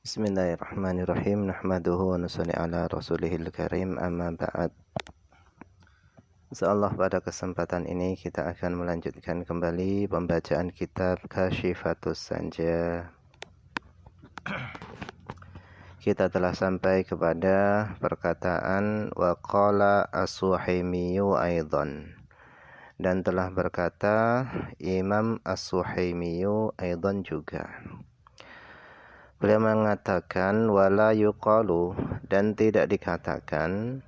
Bismillahirrahmanirrahim. Nahmaduhu wa nusalli ala rasulihil karim, amma ba'd. Insyaallah pada kesempatan ini kita akan melanjutkan kembali pembacaan kitab Kashifatus Sanja. Kita telah sampai kepada perkataan wa qala as-Suhaimiyu aidan, dan telah berkata Imam as-Suhaimiyu aidan juga. Beliau mengatakan wala yuqalu, dan tidak dikatakan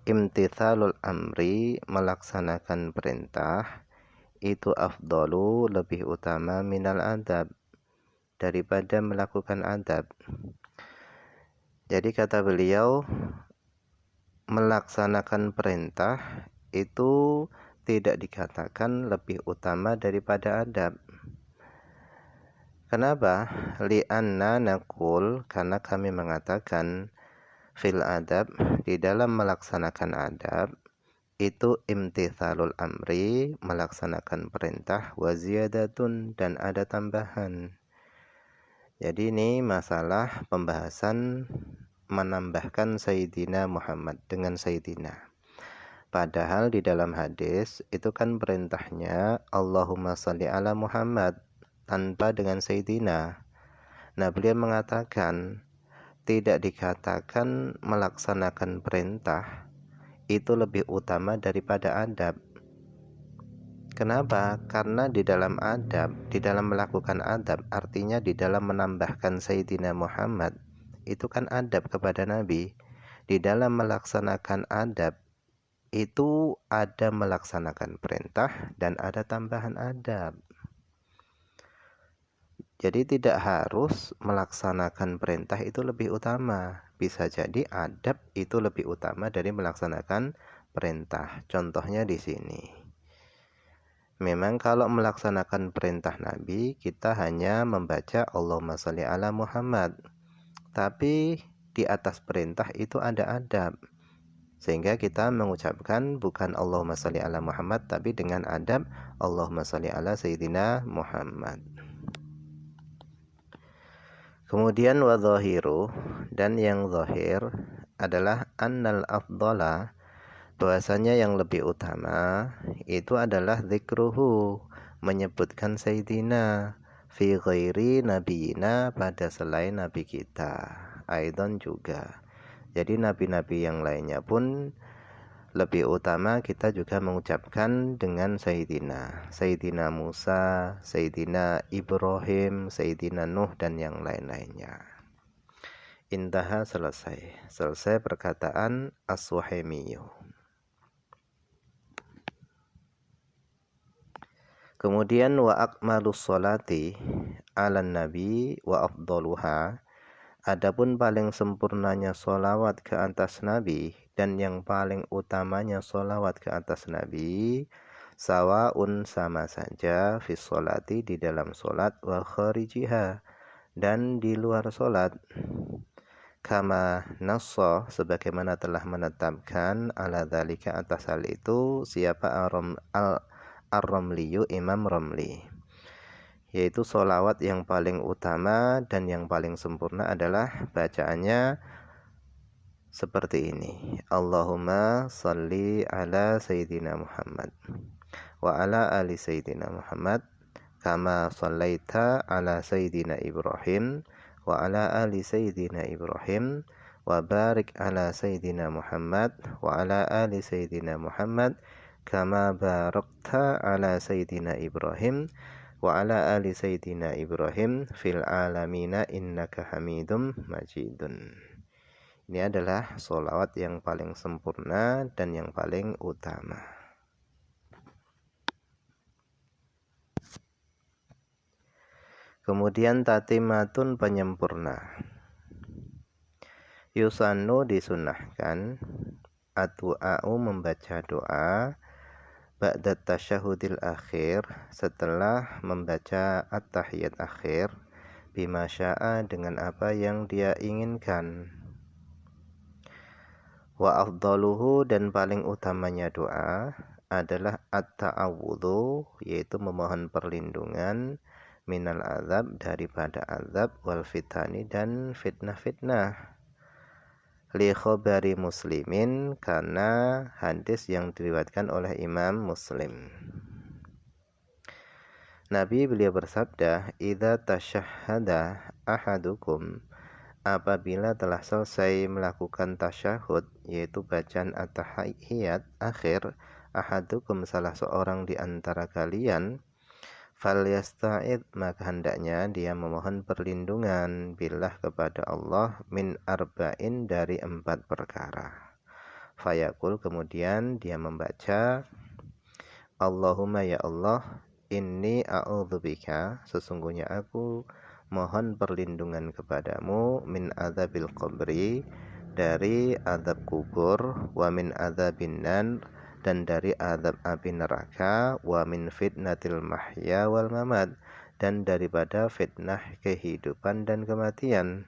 imtithalul amri, melaksanakan perintah, itu afdalu, lebih utama, minal adab, daripada melakukan adab. Jadi kata beliau, melaksanakan perintah itu tidak dikatakan lebih utama daripada adab. Kenapa? Li'anna naqul, karena kami mengatakan fil adab, di dalam melaksanakan adab itu imtithalul amri, melaksanakan perintah, wa ziyadatun, dan ada tambahan. Jadi ini masalah pembahasan menambahkan Sayyidina Muhammad dengan Sayyidina. Padahal di dalam hadis itu kan perintahnya Allahumma shalli ala Muhammad, tanpa dengan Sayyidina. Nah, beliau mengatakan tidak dikatakan melaksanakan perintah itu lebih utama daripada adab. Kenapa? Karena di dalam adab, di dalam melakukan adab, artinya di dalam menambahkan Sayyidina Muhammad, itu kan adab kepada Nabi. Di dalam melaksanakan adab itu ada melaksanakan perintah dan ada tambahan adab. Jadi tidak harus melaksanakan perintah itu lebih utama. Bisa jadi adab itu lebih utama dari melaksanakan perintah. Contohnya di sini. Memang kalau melaksanakan perintah Nabi, kita hanya membaca Allahumma shalli ala Muhammad. Tapi di atas perintah itu ada adab. Sehingga kita mengucapkan bukan Allahumma shalli ala Muhammad, tapi dengan adab Allahumma shalli ala Sayyidina Muhammad. Kemudian wa zahiru, dan yang zahir adalah annal afdala, bahwasanya yang lebih utama itu adalah zikruhu, menyebutkan Sayyidina, fi ghairi nabiyina, pada selain nabi kita, aidan juga. Jadi nabi-nabi yang lainnya pun lebih utama kita juga mengucapkan dengan Sayyidina. Sayyidina Musa, Sayyidina Ibrahim, Sayyidina Nuh, dan yang lain-lainnya. Intaha, selesai. Selesai perkataan As-Suhaimiyu. Kemudian wa akmalus sholati ala nabi wa afdaluha, adapun paling sempurnanya sholawat ke atas Nabi dan yang paling utamanya sholawat ke atas Nabi, sawaun, sama saja, fi sholati, di dalam sholat, wa kharijiha, dan di luar sholat. Kama nasso, sebagaimana telah menetapkan, ala dzalika, atas hal itu, siapa ar-Ramliyu, Imam Ramli, yaitu sholawat yang paling utama dan yang paling sempurna adalah bacaannya seperti ini. Allahumma salli ala Sayyidina Muhammad wa ala ali Sayyidina Muhammad kama sallaita ala Sayyidina Ibrahim wa ala ali Sayyidina Ibrahim wa barik ala Sayyidina Muhammad wa ala ali Sayyidina Muhammad kama barakta ala Sayyidina Ibrahim wa ala ali Sayyidina Ibrahim fil alamina innaka hamidum majidun. Ini adalah sholawat yang paling sempurna dan yang paling utama. Kemudian tatimatun, penyempurna. Yusannu, disunahkan, atu'a'u, membaca doa, ba'dat tasyahudil akhir, setelah membaca at-tahiyat akhir, bima sya'a, dengan apa yang dia inginkan. Wa afdaluhu, dan paling utamanya doa adalah at-ta'awudhu, yaitu memohon perlindungan, minal azab, daripada azab, wal fitani, dan fitnah-fitnah. Li khobari Muslimin, karena hadis yang diriwayatkan oleh Imam Muslim. Nabi beliau bersabda, idza tasyahhada ahadukum, apabila telah selesai melakukan tasyahud, yaitu bacaan at-tahiyyat akhir, ahadukum, salah seorang di antara kalian, falyasta'id, maka hendaknya dia memohon perlindungan billah kepada Allah, min arba'in, dari 4 perkara. Fayaqul, kemudian dia membaca, Allahumma, ya Allah, inni a'udzubika, sesungguhnya aku mohon perlindungan kepadamu, min adzabil qabri, dari azab kubur, wa min adzabin nar, dan dari azab api neraka, wa min fitnatil mahya wal mamat, dan daripada fitnah kehidupan dan kematian,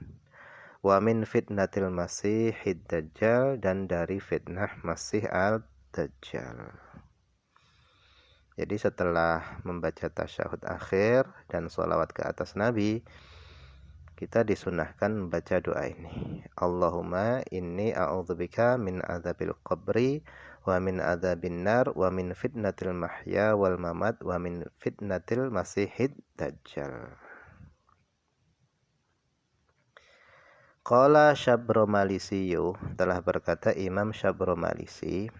wa min fitnatil masihid dajjal, dan dari fitnah masih al-dajjal. Jadi setelah membaca tasyahud akhir dan sholawat ke atas Nabi, kita disunahkan membaca doa ini. Allahumma inni a'udzubika min adzabil qabri, wa min adzabin nar, wa min fitnatil mahya wal mamat, wa min fitnatil masihid dajjal. Qala Syabromalisiyu, telah berkata Imam Syabromalisi,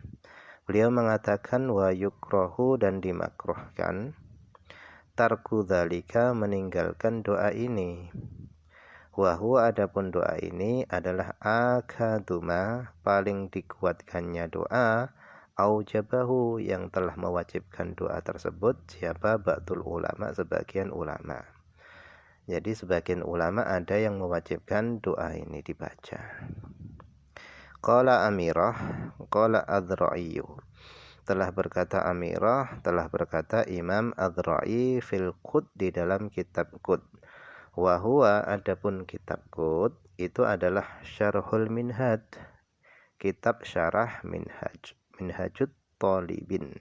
beliau mengatakan wa yukrohu, dan dimakruhkan, tarku dzalika, meninggalkan doa ini. Wa huwa, adapun doa ini adalah akaduma, paling dikuatkannya doa, aujabahu, yang telah mewajibkan doa tersebut, siapa? Ba'dul ulama, sebagian ulama. Jadi sebagian ulama ada yang mewajibkan doa ini dibaca. Qala Amirah, qala Adra'iyu, telah berkata Amirah, telah berkata Imam Adra'i fil Qud, di dalam kitab Qud. Wa huwa, adapun kitab Qud itu adalah Syarhul Minhaj, kitab syarah Minhajut Thalibin.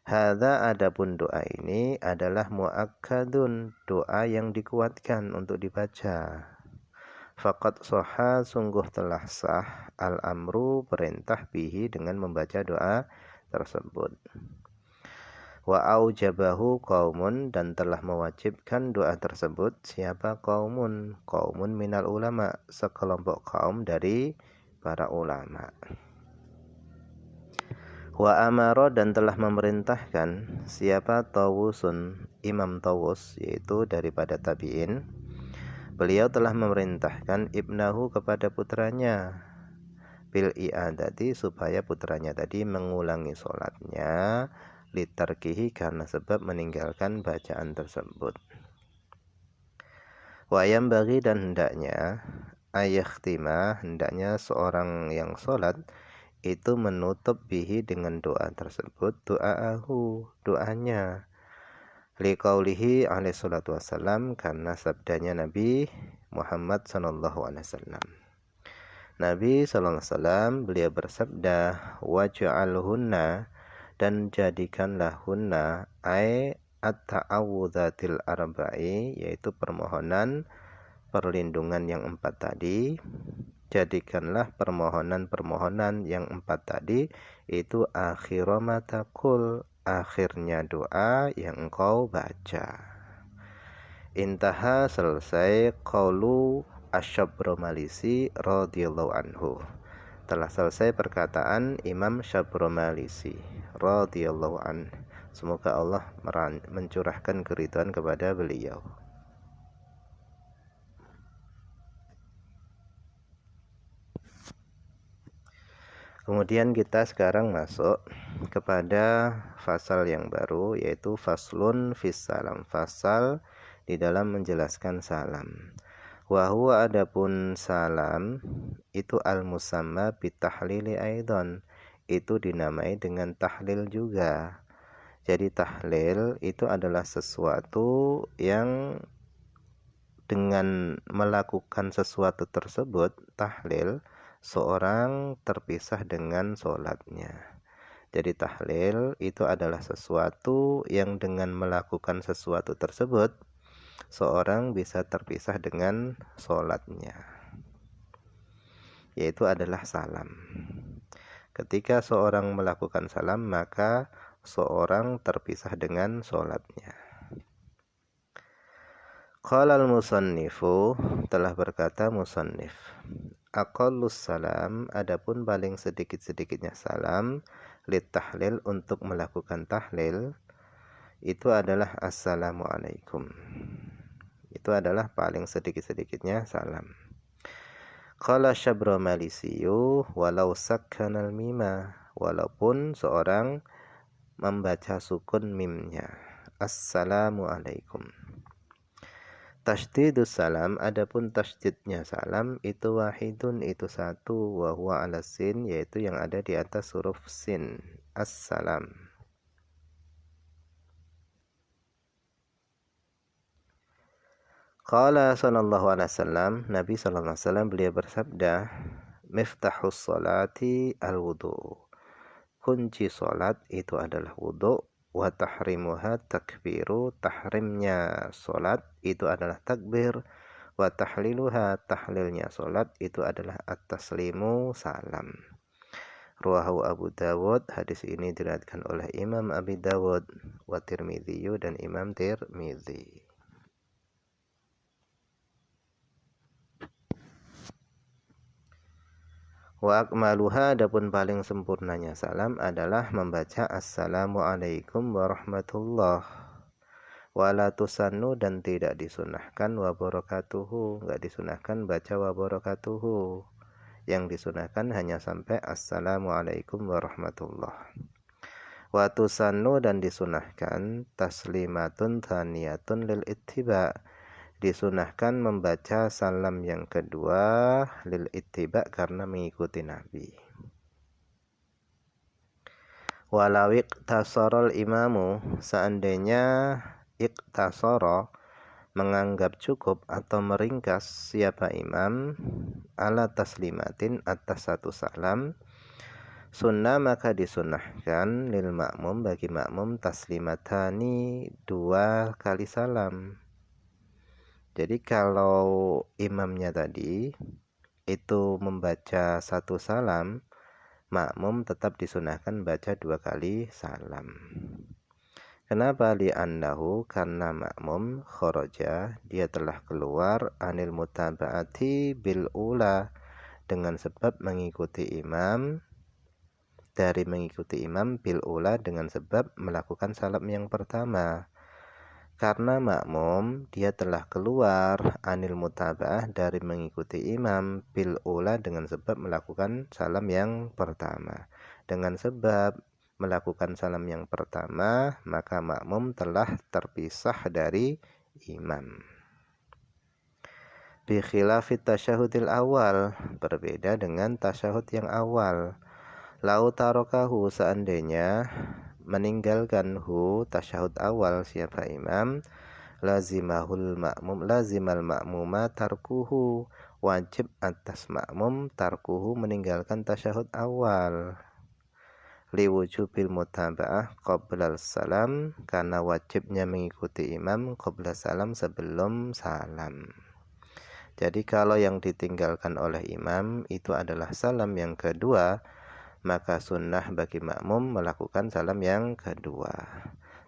Hadza, adapun doa ini adalah muakkadun, doa yang dikuatkan untuk dibaca. Faqad shahha, sungguh telah sah, al-amru, perintah, bihi, dengan membaca doa tersebut. Wa aujabahu qaumun, dan telah mewajibkan doa tersebut siapa? Qaumun minal ulama, sekelompok kaum dari para ulama. Wa amara, dan telah memerintahkan siapa? Tawusun, Imam Tawus, yaitu daripada tabi'in. Beliau telah memerintahkan ibnahu, kepada putranya, bil i'adati, supaya putranya tadi mengulangi sholatnya, litarkihi, karena sebab meninggalkan bacaan tersebut. Wayam bagi, dan hendaknya, ayakhtima, hendaknya seorang yang sholat itu menutup bihi, dengan doa tersebut, doa'ahu, doanya, liqaulihi alaihi salatu wassalam, karena sabdanya Nabi Muhammad sallallahu alaihi wasallam. Nabi sallallahu alaihi wasallam beliau bersabda, waj'alhunna, dan jadikanlah hunna, ay at-ta'awudzatil arba'i, yaitu permohonan perlindungan yang 4 tadi. Jadikanlah permohonan-permohonan yang 4 tadi itu akhirama taqul, akhirnya doa yang engkau baca. Intaha, selesai, qaulu Asy-Syabromalisi radhiyallahu anhu, telah selesai perkataan Imam Syabromalisi radhiyallahu an. Semoga Allah mencurahkan keridhaan kepada beliau. Kemudian kita sekarang masuk kepada fasal yang baru, yaitu faslun fis salam, fasal di dalam menjelaskan salam. Wa huwa, adapun salam itu al-musamma bitahlili aidan, itu dinamai dengan tahlil juga. Jadi tahlil itu adalah sesuatu yang dengan melakukan sesuatu tersebut, tahlil, seorang terpisah dengan sholatnya. Jadi tahlil itu adalah sesuatu yang dengan melakukan sesuatu tersebut seorang bisa terpisah dengan sholatnya, yaitu adalah salam. Ketika seorang melakukan salam, maka seorang terpisah dengan sholatnya. Qala al-musannifu, telah berkata musannif, aqallus salam, adapun paling sedikit-sedikitnya salam, lit tahlil, untuk melakukan tahlil, itu adalah assalamualaikum. Itu adalah paling sedikit-sedikitnya salam. Qala Syabromalisiyu, walau sakkanal mima, walaupun seorang membaca sukun mimnya, assalamualaikum. Tasydidus salam, adapun tasydidnya salam itu wahidun, itu satu, wa huwa ala sin, yaitu yang ada di atas huruf sin, assalam. Qala sallallahu alaihi wasallam, Nabi sallallahu alaihi wasallam beliau bersabda, miftahus salati al-wudu, kunci salat itu adalah wudu, wa tahrimuha takbiru, tahrimnya salat itu adalah takbir, wa tahliluha, tahlilnya salat itu adalah at-taslimu, salam. Ruwahu Abu Dawud, hadis ini diriwayatkan oleh Imam Abi Dawud, wa Tirmidzi, dan Imam Tirmidzi. Wa akmaluha, adapun paling sempurnanya salam adalah membaca assalamualaikum warahmatullah, wala tusannu, dan tidak disunahkan wa barakatuhu, enggak disunahkan baca wa barakatuhu, yang disunahkan hanya sampai assalamualaikum warahmatullah. Wa tusannu, dan disunahkan taslimatun thaniyatun lil ittiba, disunahkan membaca salam yang kedua lil ittiba, karena mengikuti Nabi. Walau iqtasarul imamu, seandainya iqtasara, menganggap cukup atau meringkas siapa imam, ala taslimatin, atas satu salam, sunnah, maka disunahkan lil makmum, bagi makmum, taslimatani, dua kali salam. Jadi kalau imamnya tadi itu membaca satu salam, makmum tetap disunahkan baca dua kali salam. Kenapa? Li'annahu, karena makmum kharaja, dia telah keluar, anil mutaba'ati bil ula, dengan sebab mengikuti imam, dari mengikuti imam, bil ula, dengan sebab melakukan salam yang pertama. Karena makmum dia telah keluar anil mutaba'ah, dari mengikuti imam, bil ula, dengan sebab melakukan salam yang pertama. Dengan sebab melakukan salam yang pertama, maka makmum telah terpisah dari imam. Bi khilafit tasyahudil awal, berbeda dengan tasyahud yang awal. Lau tarokahu, seandainya meninggalkan tasyahud awal siapa imam, lazimal makmuma tarkuhu, wajib atas makmum tarkuhu, meninggalkan tasyahud awal. Liwujubil mutaba'ah qoblal salam, karena wajibnya mengikuti imam qobla salam, sebelum salam. Jadi kalau yang ditinggalkan oleh imam itu adalah salam yang kedua, maka sunnah bagi makmum melakukan salam yang kedua.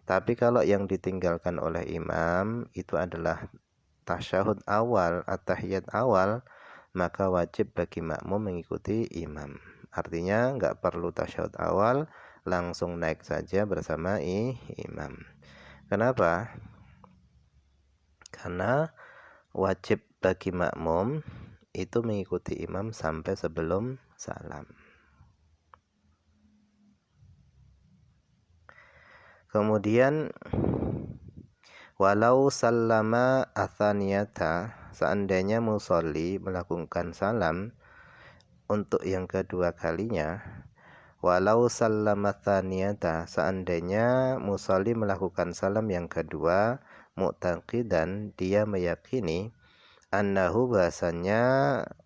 Tapi kalau yang ditinggalkan oleh imam itu adalah tasyahud awal, at-tahiyat awal, maka wajib bagi makmum mengikuti imam. Artinya enggak perlu tasyahud awal, langsung naik saja bersama imam. Kenapa? Karena wajib bagi makmum itu mengikuti imam sampai sebelum salam. Kemudian walau sallama athaniyata, seandainya musolli melakukan salam untuk yang kedua kalinya, walau sallama athaniyata, seandainya musolli melakukan salam yang kedua, mu'taqidan, dia meyakini, annahu, bahasanya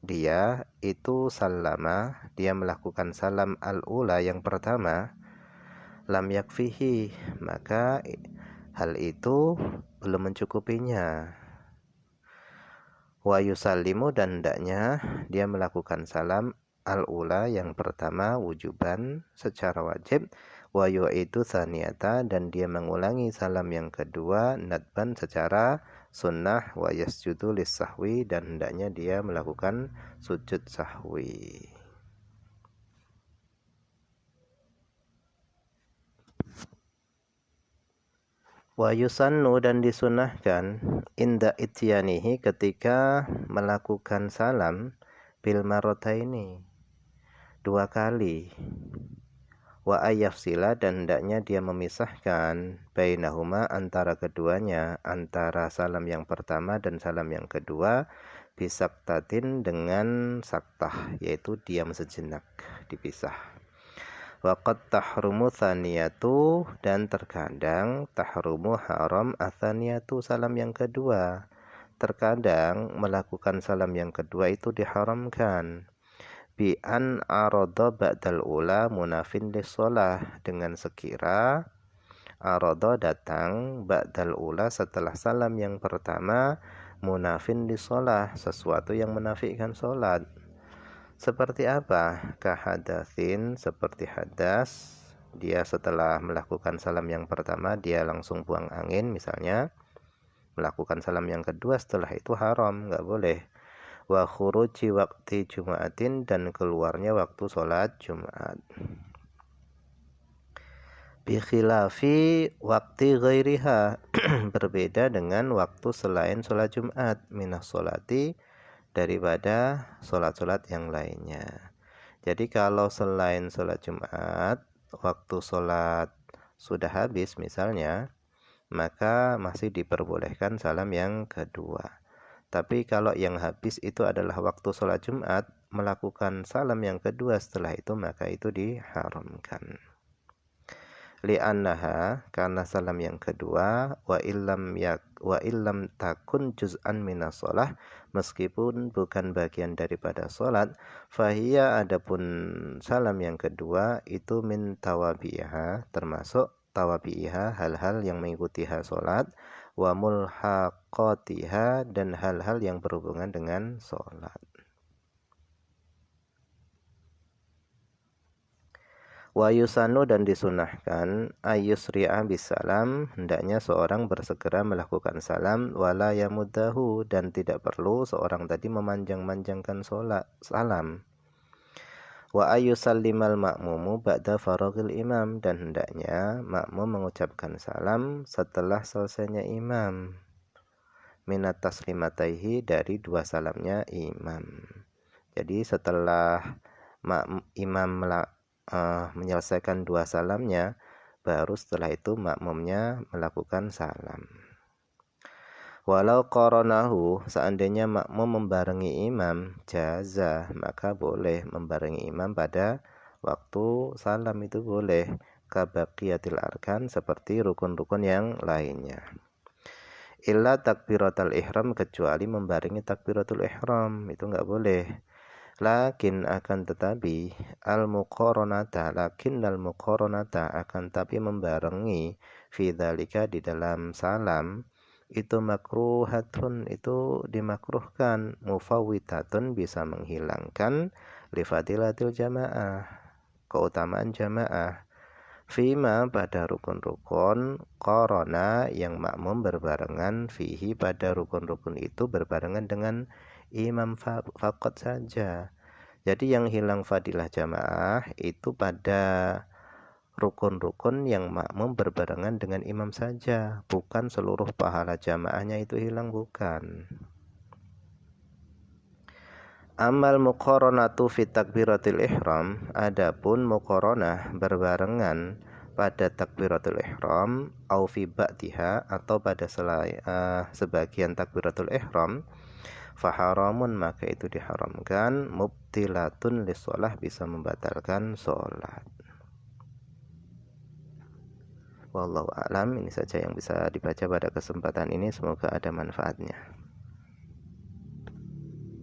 dia itu sallama, dia melakukan salam al-ula, yang pertama, lam yakfihi, maka hal itu belum mencukupinya. Wa yusallimu, dan hendaknya dia melakukan salam al-ula yang pertama wujuban secara wajib, wa yu'idu tsaniyata, dan dia mengulangi salam yang kedua nadban secara sunnah, wa yasjudu lis-sahwi, dan hendaknya dia melakukan sujud sahwi. Wa yusannu, dan disunahkan inda ityanihi, ketika melakukan salam bil marrataini, 2 kali. Wa ayafsila, dan hendaknya dia memisahkan bainahuma, antara keduanya, antara salam yang pertama dan salam yang kedua, bisaktatin, dengan saktah, yaitu diam sejenak, dipisah. Waqad tahrumu tsaniyatu, dan terkadang tahrumu haram atsaniyatu, salam yang kedua. Terkadang melakukan salam yang kedua itu diharamkan. Bi an arada ba'dal ula munafin lis-shalah, dengan sekira arada datang ba'dal ula, setelah salam yang pertama, munafin lis-shalah, sesuatu yang menafikan salat. Seperti apa? Kahadatsin, seperti hadas. Dia setelah melakukan salam yang pertama dia langsung buang angin misalnya. Melakukan salam yang kedua setelah itu haram, enggak boleh. Wa khuruji waqti jum'atin, dan keluarnya waktu sholat Jumat. Bi khilafi waqti ghairiha, berbeda dengan waktu selain sholat Jumat, minas sholati, daripada sholat-sholat yang lainnya. Jadi kalau selain sholat Jumat, waktu sholat sudah habis misalnya, maka masih diperbolehkan salam yang kedua. Tapi kalau yang habis itu adalah waktu sholat Jumat, melakukan salam yang kedua setelah itu, maka itu diharamkan. Li'annaha, karena salam yang kedua, wa illam takun juz'an minas sholah, meskipun bukan bagian daripada sholat, fahiyya, adapun salam yang kedua itu min tawabiha, termasuk tawabiha, hal-hal yang mengikutiha sholat, wa mulhaqatiha, dan hal-hal yang berhubungan dengan sholat. Wa yusanu, dan disunahkan ayusri'a bisalam, hendaknya seorang bersegera melakukan salam, wala yamuddahu, dan tidak perlu seorang tadi memanjang-manjangkan salam. Wa ayusallimal ma'mumu ba'da faragil imam, dan hendaknya makmum mengucapkan salam setelah selesainya imam. Minat taslimataihi, dari 2 salamnya imam. Jadi setelah imam menyelesaikan 2 salamnya, baru setelah itu makmumnya melakukan salam. Walau qoronahu, seandainya makmum membarengi imam, jaza, maka boleh membarengi imam pada waktu salam, itu boleh. Kabaqiyatil arkan, seperti rukun-rukun yang lainnya. Illa takbiratul ihram, kecuali membarengi takbiratul ihram, itu enggak boleh. Lakin, akan tetapi, al-muqaranata, akan tapi membarengi fidzalika, di dalam salam, itu makruhatun, itu dimakruhkan, mufawwitatun, bisa menghilangkan lifadilatil jamaah, keutamaan jamaah, fima, pada rukun-rukun, qarana, yang makmum berbarengan, fihi, pada rukun-rukun itu berbarengan dengan imam faqat saja. Jadi yang hilang fadilah jamaah itu pada rukun-rukun yang makmum berbarengan dengan imam saja, bukan seluruh pahala jamaahnya itu hilang, bukan. Amal muqaranatu fi takbiratil ihram, adapun muqaranah berbarengan pada takbiratul ihram, au fi ba'diha, atau pada sebagian takbiratul ihram, faharamun, maka itu diharamkan, mubtilatun lis-shalah, bisa membatalkan sholat. Wallahu a'lam. Ini saja yang bisa dibaca pada kesempatan ini, semoga ada manfaatnya.